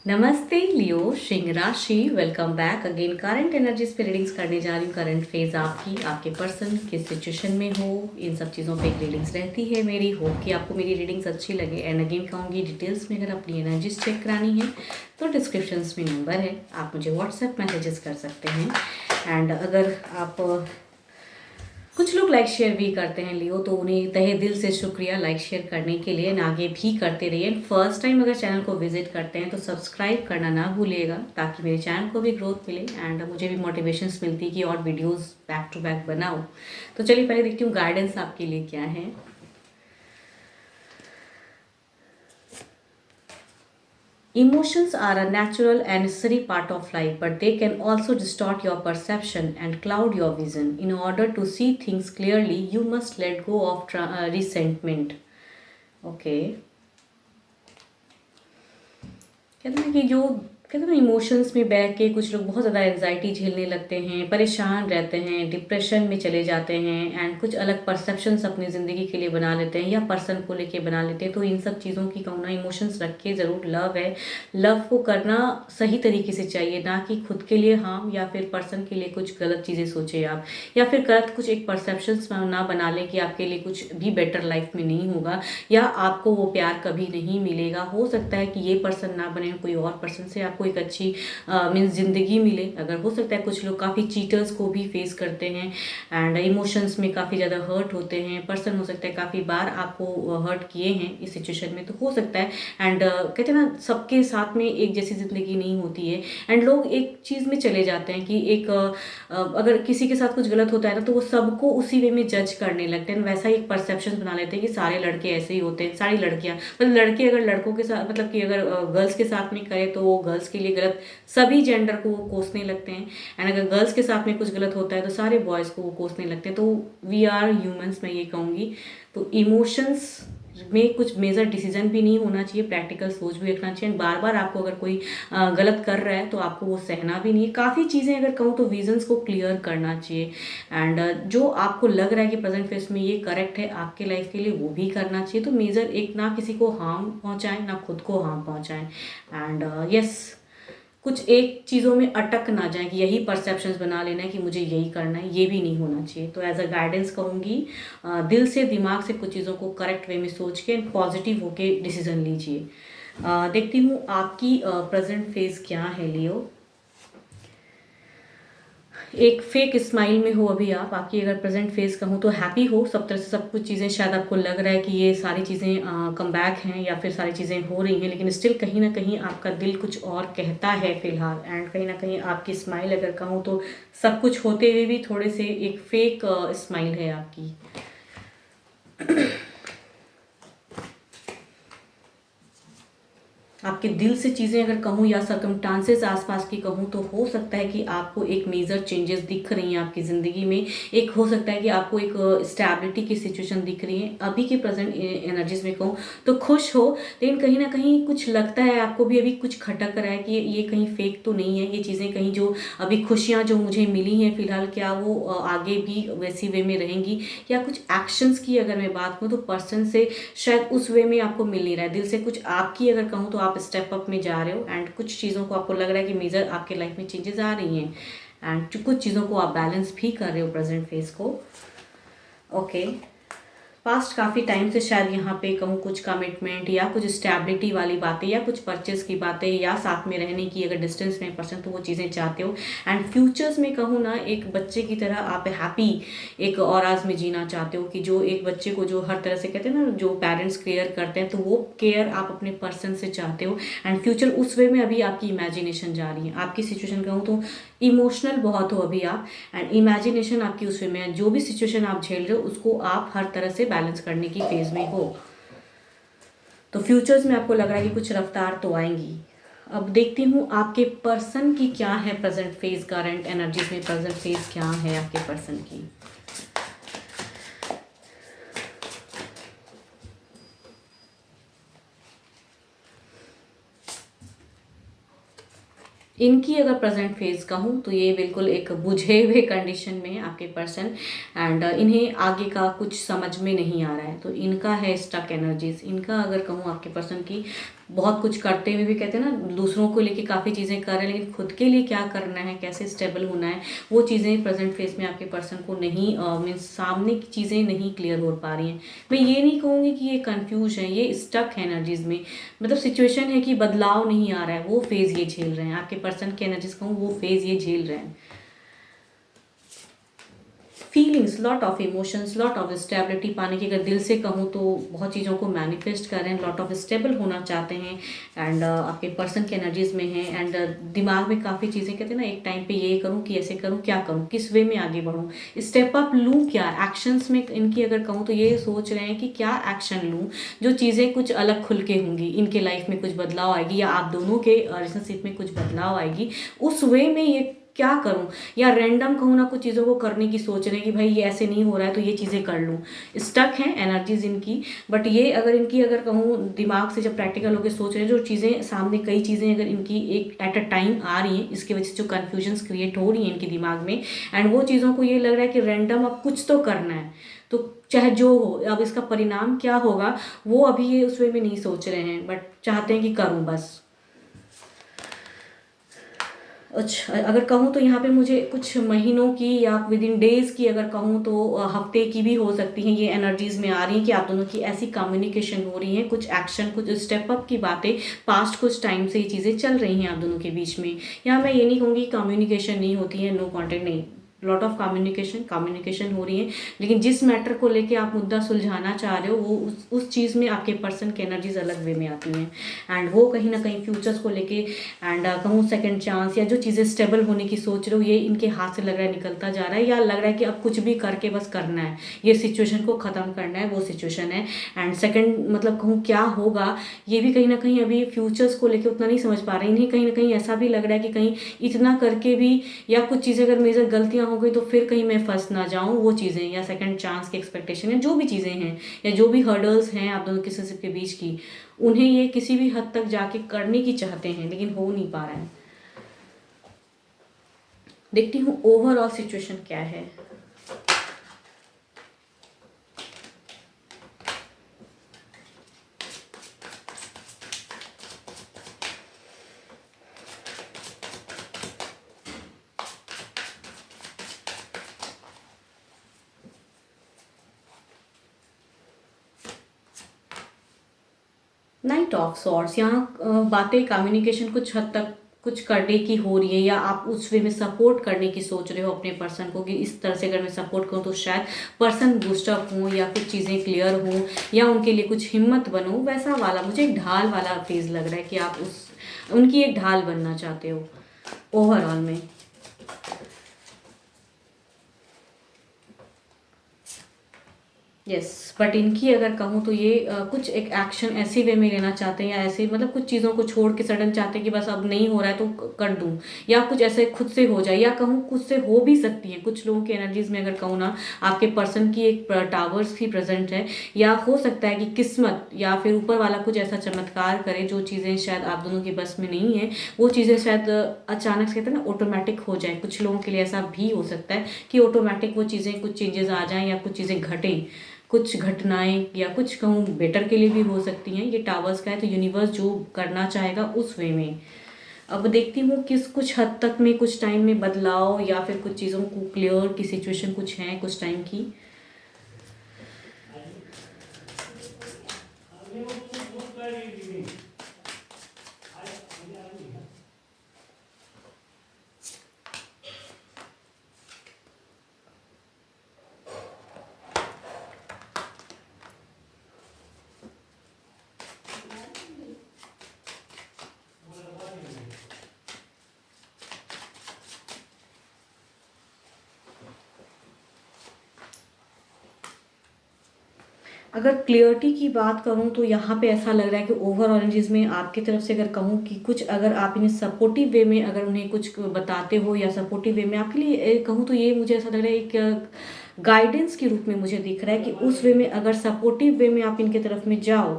नमस्ते लियो सिंह राशि। Welcome back again. Current energies पे रीडिंग्स करने जा रही हूँ। करंट फेज आपकी, आपके पर्सन किस सिचुएशन में हो, इन सब चीज़ों पे रीडिंग्स रहती है मेरी। होप कि आपको मेरी रीडिंग्स अच्छी लगे। एंड अगेन कहूँगी, डिटेल्स में अगर अपनी एनर्जीज चेक करानी है तो डिस्क्रिप्शन में नंबर है, आप मुझे व्हाट्सएप मैसेजेस कर सकते हैं। एंड अगर आप कुछ लोग लाइक शेयर भी करते हैं लियो, तो उन्हें तहे दिल से शुक्रिया लाइक शेयर करने के लिए। आगे भी करते रहिए। फर्स्ट टाइम अगर चैनल को विजिट करते हैं तो सब्सक्राइब करना ना भूलिएगा, ताकि मेरे चैनल को भी ग्रोथ मिले एंड मुझे भी मोटिवेशंस मिलती कि और वीडियोस बैक टू बैक बनाओ। तो चलिए पहले देखती हूँ गाइडेंस आपके लिए क्या है। Emotions are a natural and necessary part of life, but they can also distort your perception and cloud your vision. In order to see things clearly, you must let go of resentment. Okay. कहते हैं कि जो कहते हैं ना, emotions में बह के कुछ लोग बहुत ज़्यादा एंजाइटी झेलने लगते हैं, परेशान रहते हैं, डिप्रेशन में चले जाते हैं एंड कुछ अलग परसेप्शंस अपनी ज़िंदगी के लिए बना लेते हैं या पर्सन को लेके बना लेते हैं। तो इन सब चीज़ों की कहूँ ना, इमोशंस रखे ज़रूर। लव है, लव को करना सही तरीके से चाहिए, ना कि खुद के लिए हार्म या फिर पर्सन के लिए कुछ गलत चीज़ें सोचे आप, या फिर गलत कुछ एक परसेप्शंस ना बना लें कि आपके लिए कुछ भी बेटर लाइफ में नहीं होगा या आपको वो प्यार कभी नहीं मिलेगा। हो सकता है कि ये पर्सन ना बने, कोई और पर्सन से आपको एक अच्छी मीन्स ज़िंदगी मिले। अगर हो सकता है कुछ लोग काफ़ी चीटर्स को भी फेस करते हैं एंड इमोशंस में काफ़ी ज़्यादा हर्ट होते हैं। पर्सन हो सकता है काफ़ी बार आपको हर्ट किए हैं इस सिचुएशन में, तो हो सकता है। एंड कहते हैं ना, सबके साथ में एक जैसी ज़िंदगी नहीं होती है एंड लोग एक चीज़ में चले जाते हैं कि एक अगर किसी के साथ कुछ गलत होता है ना, तो वो सबको उसी वे में जज करने लगते हैं। वैसा ही एक परसेप्शन बना लेते हैं कि सारे लड़के ऐसे ही होते हैं, सारी लड़कियां, मतलब लड़के अगर लड़कों के साथ, मतलब कि अगर गर्ल्स के साथ में करे तो वो गर्ल्स के लिए गलत, सभी जेंडर को वो कोसने लगते हैं। एंड अगर गर्ल्स के साथ में कुछ गलत होता है तो सारे बॉयज़ को वो कोसने लगते हैं। तो वी आर ह्यूमंस, मैं ये कहूँगी। तो इमोशंस में कुछ मेजर डिसीजन भी नहीं होना चाहिए, प्रैक्टिकल सोच भी रखना चाहिए। बार बार आपको अगर कोई गलत कर रहा है तो आपको वो सहना भी नहीं है। काफ़ी चीज़ें अगर कहूँ तो विजन्स को क्लियर करना चाहिए एंड जो आपको लग रहा है कि प्रेजेंट फेस में ये करेक्ट है आपके लाइफ के लिए, वो भी करना चाहिए। तो मेजर एक, ना किसी को हार्म पहुँचाएं ना खुद को हार्म पहुँचाएं एंड यस, कुछ एक चीज़ों में अटक ना जाए कि यही परसेप्शंस बना लेना है कि मुझे यही करना है, ये भी नहीं होना चाहिए। तो एज अ गाइडेंस कहूँगी, दिल से दिमाग से कुछ चीज़ों को करेक्ट वे में सोच के पॉजिटिव होके डिसीजन लीजिए। देखती हूँ आपकी प्रेजेंट फेज क्या है लियो। एक फेक स्माइल में हो अभी आप। आपकी अगर प्रेजेंट फेस कहूँ तो हैप्पी हो, सब तरह से सब कुछ चीज़ें, शायद आपको लग रहा है कि ये सारी चीज़ें कम बैक हैं या फिर सारी चीज़ें हो रही हैं, लेकिन स्टिल कहीं ना कहीं आपका दिल कुछ और कहता है फिलहाल। एंड कहीं ना कहीं आपकी स्माइल अगर कहूँ तो सब कुछ होते हुए भी थोड़े से एक फेक स्माइल है आपकी। आपके दिल से चीज़ें अगर कहूँ या सर्कमस्टांसेस आसपास की कहूँ, तो हो सकता है कि आपको एक मेजर चेंजेस दिख रही हैं आपकी ज़िंदगी में। एक हो सकता है कि आपको एक स्टेबिलिटी की सिचुएशन दिख रही है। अभी की प्रेजेंट एनर्जीज में कहूँ तो खुश हो, लेकिन कहीं ना कहीं कुछ लगता है आपको भी, अभी कुछ खटक रहा है कि ये कहीं फेक तो नहीं है ये चीज़ें, कहीं जो अभी खुशियाँ जो मुझे मिली हैं फिलहाल, क्या वो आगे भी वैसी वे में रहेंगी, या कुछ एक्शंस की अगर मैं बात करूँ तो पर्सन से शायद उस वे में आपको मिल नहीं रहा है। दिल से कुछ आपकी अगर कहूँ तो आप स्टेप अप में जा रहे हो एंड कुछ चीज़ों को आपको लग रहा है कि मेजर आपके लाइफ में चेंजेस आ रही हैं एंड कुछ चीज़ों को आप बैलेंस भी कर रहे हो प्रेजेंट फेज को। ओके, पास्ट काफ़ी टाइम से शायद यहाँ पे कहूँ कुछ कमिटमेंट या कुछ स्टेबिलिटी वाली बातें या कुछ परचेस की बातें या साथ में रहने की, अगर डिस्टेंस में पर्सन तो वो चीज़ें चाहते हो। एंड फ्यूचर्स में कहूँ ना, एक बच्चे की तरह आप हैप्पी एक औराज में जीना चाहते हो, कि जो एक बच्चे को जो हर तरह से कहते हैं ना, जो पेरेंट्स केयर करते हैं, तो वो केयर आप अपने पर्सन से चाहते हो। एंड फ्यूचर उस वे में अभी आपकी इमेजिनेशन जा रही है। आपकी सिचुएशन कहूँ तो इमोशनल बहुत हो अभी आप, एंड इमेजिनेशन आपकी उस वे में है। जो भी सिचुएशन आप झेल रहे हो उसको आप हर तरह से बैलेंस करने की फेज में हो। तो फ्यूचर्स में आपको लग रहा है कि कुछ रफ्तार तो आएंगी। अब देखती हूँ आपके पर्सन की क्या है प्रेजेंट फेज, करंट एनर्जीज में प्रेजेंट फेज क्या है आपके पर्सन की। इनकी अगर प्रेजेंट फेज कहूँ तो ये बिल्कुल एक बुझे हुए कंडीशन में है आपके पर्सन एंड इन्हें आगे का कुछ समझ में नहीं आ रहा है। तो इनका है स्टक एनर्जीज। इनका अगर कहूँ आपके पर्सन की, बहुत कुछ करते हुए भी कहते हैं ना, दूसरों को लेके काफ़ी चीज़ें कर रहे हैं, लेकिन खुद के लिए क्या करना है, कैसे स्टेबल होना है, वो चीज़ें प्रेजेंट फेस में आपके पर्सन को नहीं मीन्स सामने की चीज़ें नहीं क्लियर हो पा रही हैं। मैं ये नहीं कहूँगी कि ये कंफ्यूज है, ये स्टक है एनर्जीज में। मतलब सिचुएशन है कि बदलाव नहीं आ रहा है, वो फेज़ ये झेल रहे हैं। आपके पर्सन की एनर्जीज कहूँ, वो फेज़ ये झेल रहे हैं। Feelings, lot of emotions, lot of stability पाने की अगर दिल से कहूँ तो बहुत चीज़ों को मैनिफेस्ट कर रहे हैं, लॉट ऑफ स्टेबल होना चाहते हैं। एंड आपके पर्सन के एनर्जीज में है। एंड दिमाग में काफ़ी चीज़ें कहते हैं ना, एक टाइम पे ये करूँ कि ऐसे करूँ, क्या करूँ, किस वे में आगे बढ़ूँ, स्टेप अप लूँ, क्या एक्शंस में इनकी अगर कहूँ तो ये सोच रहे हैं कि क्या एक्शन लूँ जो चीज़ें कुछ अलग खुल के होंगी, इनके लाइफ में कुछ बदलाव आएगी, या आप दोनों के रिलेशनशिप में कुछ बदलाव आएगी, उस वे में ये क्या करूं। या रैंडम कहूँ ना, कुछ चीज़ों को करने की सोच रहे हैं कि भाई ये ऐसे नहीं हो रहा है तो ये चीज़ें कर लूँ। स्टक हैं एनर्जीज इनकी। बट ये अगर इनकी अगर कहूँ दिमाग से जब प्रैक्टिकल होकर सोच रहे हैं, जो चीज़ें सामने कई चीज़ें अगर इनकी एक एट अ टाइम आ रही हैं, इसकी वजह से जो कन्फ्यूजन्स क्रिएट हो रही हैं इनके दिमाग में, एंड वो चीज़ों को ये लग रहा है कि रैंडम अब कुछ तो करना है, तो चाहे जो हो, अब इसका परिणाम क्या होगा वो अभी ये उस वे में नहीं सोच रहे हैं, बट चाहते हैं कि करूँ बस। अच्छा, अगर कहूँ तो यहाँ पे मुझे कुछ महीनों की या विद इन डेज की अगर कहूँ तो हफ्ते की भी हो सकती हैं, ये एनर्जीज में आ रही हैं कि आप दोनों की ऐसी कम्युनिकेशन हो रही है, कुछ एक्शन, कुछ स्टेप अप की बातें पास्ट कुछ टाइम से ये चीज़ें चल रही हैं आप दोनों के बीच में। यहाँ मैं ये नहीं कहूँगी कम्युनिकेशन नहीं होती है, नो कॉन्टेक्ट नहीं, लॉट ऑफ कम्युनिकेशन हो रही है। लेकिन जिस मैटर को लेके आप मुद्दा सुलझाना चाह रहे हो, वो उस चीज़ में आपके पर्सन की एनर्जीज अलग वे में आती हैं। एंड वो कहीं ना कहीं फ्यूचर्स को लेके एंड कहूँ सेकंड चांस, या जो चीज़ें स्टेबल होने की सोच रहे हो, ये इनके हाथ से लग रहा है निकलता जा रहा है, या लग रहा है कि अब कुछ भी करके बस करना है, ये सिचुएशन को ख़त्म करना है, वो सिचुएशन है। एंड सेकंड मतलब कहूँ क्या होगा, ये भी कहीं ना कहीं अभी फ्यूचर्स को लेके उतना नहीं समझ पा रहे। इन्हें कहीं ना कहीं ऐसा भी लग रहा है कि कहीं इतना करके भी, या कुछ चीज़ें अगर मेजर गलतियां हो गई तो फिर कहीं मैं फंस ना जाऊं, वो चीज़ें, या सेकंड चांस की एक्सपेक्टेशन है, जो भी चीज़ें हैं या जो भी हर्डल्स हैं आप दोनों किसी के बीच की, उन्हें ये किसी भी हद तक जाके करने की चाहते हैं, लेकिन हो नहीं पा रहा है। देखती हूँ ओवरऑल सिचुएशन क्या है। नाइट ऑफ सॉर्ट्स, यहाँ बातें कम्युनिकेशन कुछ हद तक कुछ करने की हो रही है, या आप उस वे में सपोर्ट करने की सोच रहे हो अपने पर्सन को कि इस तरह से अगर मैं सपोर्ट करूँ तो शायद पर्सन बूस्टअप हो, या कुछ चीज़ें क्लियर हो, या उनके लिए कुछ हिम्मत बनो, वैसा वाला मुझे एक ढाल वाला फेज लग रहा है कि आप उस उनकी एक ढाल बनना चाहते हो ओवरऑल में। यस, बट इनकी अगर कहूँ तो ये कुछ एक एक्शन ऐसी वे में लेना चाहते हैं, या ऐसे मतलब कुछ चीज़ों को छोड़ के सडन चाहते हैं कि बस अब नहीं हो रहा है तो कर दूँ, या कुछ ऐसे खुद से हो जाए, या कहूँ खुद से हो भी सकती है। कुछ लोगों की एनर्जीज में अगर कहूँ ना, आपके पर्सन की एक टावर्स ही प्रेजेंट है, या हो सकता है कि किस्मत या फिर ऊपर वाला कुछ ऐसा चमत्कार करे जो चीज़ें शायद आप दोनों की बस में नहीं है, वो चीज़ें शायद अचानक से कहते हैं ना ऑटोमेटिक हो जाए। कुछ लोगों के लिए ऐसा भी हो सकता है कि ऑटोमेटिक वो चीज़ें, कुछ चेंजेस आ जाएं, या कुछ चीज़ें घटें, कुछ घटनाएं, या कुछ कहूँ बेटर के लिए भी हो सकती हैं। ये टावर्स का है तो यूनिवर्स जो करना चाहेगा उस वे में। अब देखती हूँ किस कुछ हद तक में कुछ टाइम में बदलाव, या फिर कुछ चीज़ों को क्लियर की सिचुएशन कुछ है कुछ टाइम की। अगर क्लियरिटी की बात करूँ तो यहाँ पे ऐसा लग रहा है कि ओवरऑल एनर्जीज में आपकी तरफ से अगर कहूँ कि कुछ अगर आप इन्हें सपोर्टिव वे में अगर उन्हें कुछ बताते हो, या सपोर्टिव वे में आपके लिए कहूँ तो ये मुझे ऐसा लग रहा है एक गाइडेंस के रूप में मुझे दिख रहा है कि उस वे में अगर सपोर्टिव वे में आप इनके तरफ में जाओ,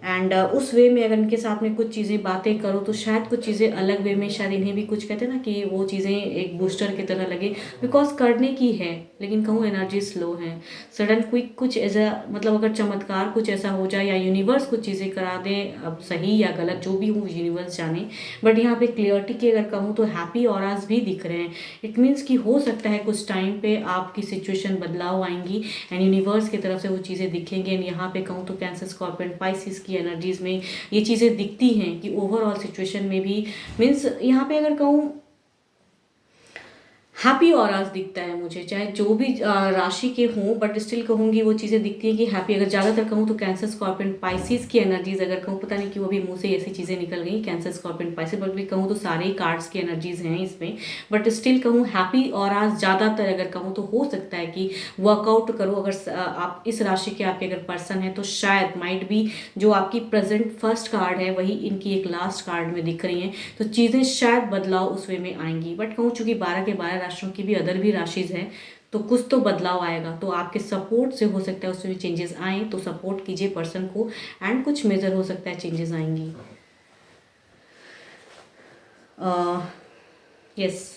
एंड उस वे में अगर इनके साथ में कुछ चीज़ें बातें करो तो शायद कुछ चीज़ें अलग वे में, शायद इन्हें भी कुछ कहते हैं ना कि वो चीज़ें एक बूस्टर की तरह लगे, बिकॉज करने की है, लेकिन कहूँ एनर्जी स्लो है। सडन क्विक कुछ ऐसा, मतलब अगर चमत्कार कुछ ऐसा हो जाए या यूनिवर्स कुछ चीज़ें करा दे, अब सही या गलत जो भी हो यूनिवर्स जाने, बट यहाँ पे क्लियरिटी की अगर कहूँ तो हैप्पी ऑराज भी दिख रहे हैं। इट मीन्स कि हो सकता है कुछ टाइम पे आपकी सिचुएशन बदलाव आएंगी एंड यूनिवर्स की तरफ से वो चीज़ें दिखेंगी। एंड यहाँ पे कहूँ तो कैंसर, स्कॉर्पियन, पाइसिस की एनर्जीज में ये चीज़ें दिखती हैं कि ओवरऑल सिचुएशन में भी, मीन्स यहाँ पे अगर कहूँ हैप्पी ऑराज दिखता है मुझे, चाहे जो भी राशि के हों, बट स्टिल कहूँगी वो चीज़ें दिखती हैं कि हैप्पी। अगर ज़्यादातर कहूँ तो कैंसर, स्कॉर्पियन, पाइसिस की एनर्जीज अगर कहूँ, पता नहीं क्यों अभी मुंह से ऐसी चीज़ें निकल गई, कैंसर, स्कॉर्पियन, पाइसिस, बट भी कहूँ तो सारे ही कार्ड्स की एनर्जीज हैं इसमें। बट स्टिल कहूँ हैप्पी ऑराज ज़्यादातर अगर कहूँ तो हो सकता है कि वर्कआउट करो। अगर आप इस राशि के आपके अगर पर्सन है तो शायद माइट भी जो आपकी प्रेजेंट फर्स्ट कार्ड है वही इनकी एक लास्ट कार्ड में दिख रही हैं, तो चीज़ें शायद बदलाव उस वे में आएंगी। बट कहूँ चूंकि 12 के 12 राशियों की भी अदर भी राशिज हैं, तो कुछ तो बदलाव आएगा, तो आपके सपोर्ट से हो सकता है उसमें भी चेंजेस आए, तो सपोर्ट कीजिए पर्सन को एंड कुछ मेजर हो सकता है चेंजेस आएंगी। यस,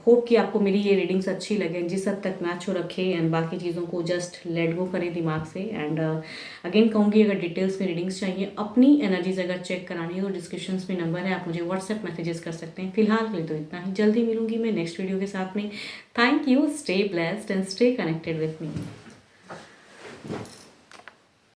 होप कि आपको मेरी ये रीडिंग्स अच्छी लगे, जिस हद तक मैच हो रखे, एंड बाकी चीज़ों को जस्ट लेट गो करें दिमाग से। एंड अगेन कहूँगी अगर डिटेल्स में रीडिंग्स चाहिए, अपनी एनर्जीज अगर चेक करानी है तो डिस्क्रिप्शन में नंबर है, आप मुझे व्हाट्सएप मैसेजेस कर सकते हैं। फिलहाल के लिए तो इतना ही, जल्दी मिलूंगी मैं नेक्स्ट वीडियो के साथ में। Thank you, stay blessed and stay connected with me.